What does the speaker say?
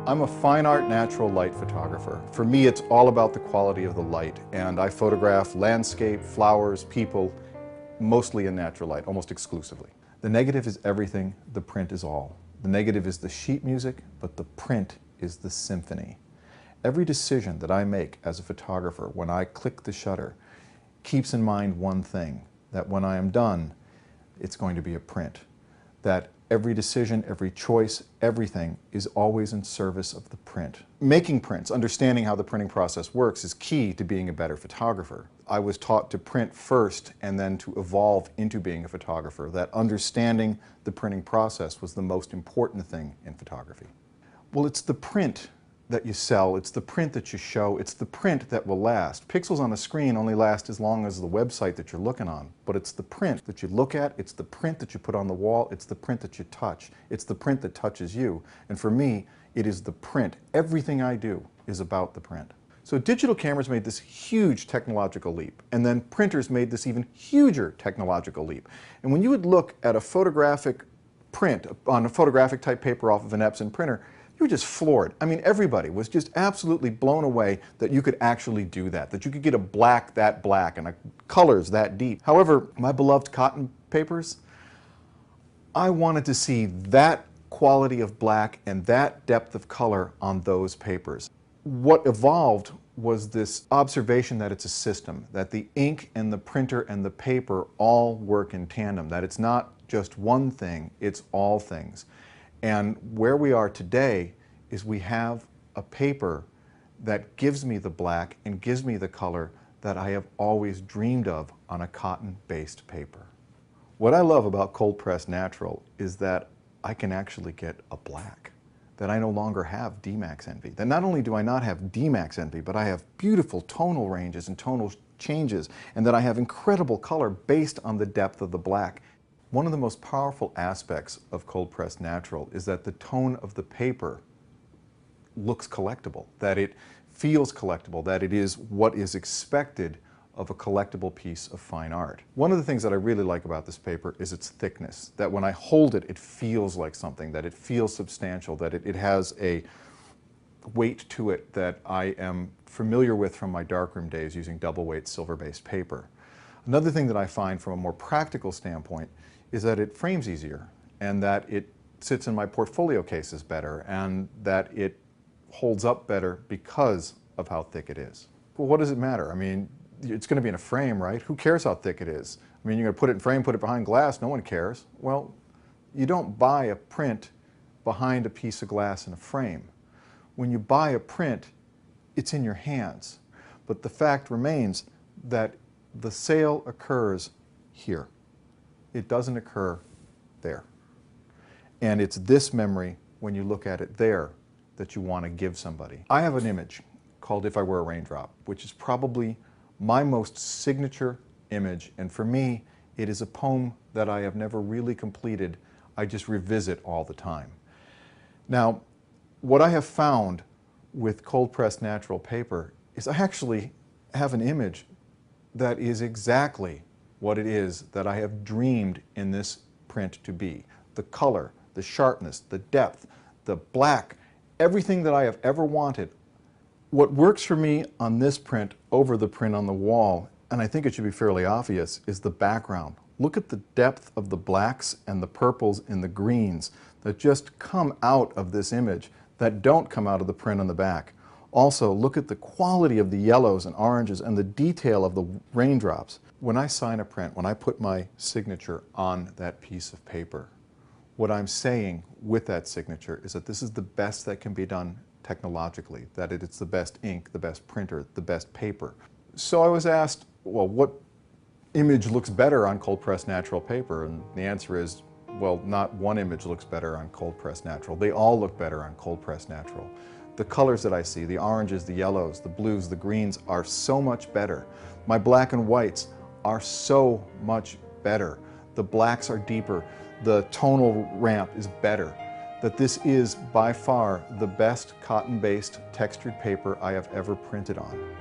I'm a fine art natural light photographer. For me, it's all about the quality of the light, and I photograph landscape, flowers, people, mostly in natural light, almost exclusively. The negative is everything, the print is all. The negative is the sheet music, but the print is the symphony. Every decision that I make as a photographer when I click the shutter keeps in mind one thing, that when I am done, it's going to be a print. That every decision, every choice, everything is always in service of the print. Making prints, understanding how the printing process works is key to being a better photographer. I was taught to print first and then to evolve into being a photographer. That understanding the printing process was the most important thing in photography. Well, it's the print that you sell, it's the print that you show, it's the print that will last. Pixels on a screen only last as long as the website that you're looking on, but it's the print that you look at, it's the print that you put on the wall, it's the print that you touch, it's the print that touches you. And for me, it is the print. Everything I do is about the print. So digital cameras made this huge technological leap, and then printers made this even huger technological leap. And when you would look at a photographic print on a photographic type paper off of an Epson printer, you were just floored. I mean, everybody was just absolutely blown away that you could actually do that, that you could get a black that black and a colors that deep. However, my beloved cotton papers, I wanted to see that quality of black and that depth of color on those papers. What evolved was this observation that it's a system, that the ink and the printer and the paper all work in tandem, that it's not just one thing, it's all things. And where we are today is we have a paper that gives me the black and gives me the color that I have always dreamed of on a cotton-based paper. What I love about cold pressed natural is that I can actually get a black, that I no longer have Dmax envy. That not only do I not have Dmax envy, but I have beautiful tonal ranges and tonal changes, and that I have incredible color based on the depth of the black. One of the most powerful aspects of cold pressed natural is that the tone of the paper looks collectible, that it feels collectible, that it is what is expected of a collectible piece of fine art. One of the things that I really like about this paper is its thickness, that when I hold it, it feels like something, that it feels substantial, that it has a weight to it that I am familiar with from my darkroom days using double weight silver-based paper. Another thing that I find from a more practical standpoint is that it frames easier, and that it sits in my portfolio cases better, and that it holds up better because of how thick it is. Well, what does it matter? I mean, it's going to be in a frame, right? Who cares how thick it is? I mean, you're going to put it in frame, put it behind glass, no one cares. Well, you don't buy a print behind a piece of glass in a frame. When you buy a print, it's in your hands. But the fact remains that the sale occurs here. It doesn't occur there. And it's this memory, when you look at it there, that you want to give somebody. I have an image called If I Were a Raindrop, which is probably my most signature image, and for me, it is a poem that I have never really completed. I just revisit all the time. Now, what I have found with cold pressed natural paper is I actually have an image that is exactly what it is that I have dreamed in this print to be. The color, the sharpness, the depth, the black, everything that I have ever wanted. What works for me on this print over the print on the wall, and I think it should be fairly obvious, is the background. Look at the depth of the blacks and the purples and the greens that just come out of this image that don't come out of the print on the back. Also, look at the quality of the yellows and oranges and the detail of the raindrops. When I sign a print, when I put my signature on that piece of paper, what I'm saying with that signature is that this is the best that can be done technologically, that it's the best ink, the best printer, the best paper. So I was asked, well, what image looks better on cold pressed natural paper? And the answer is, well, not one image looks better on cold pressed natural. They all look better on cold pressed natural. The colors that I see, the oranges, the yellows, the blues, the greens are so much better. My black and whites are so much better. The blacks are deeper. The tonal ramp is better. That this is by far the best cotton-based textured paper I have ever printed on.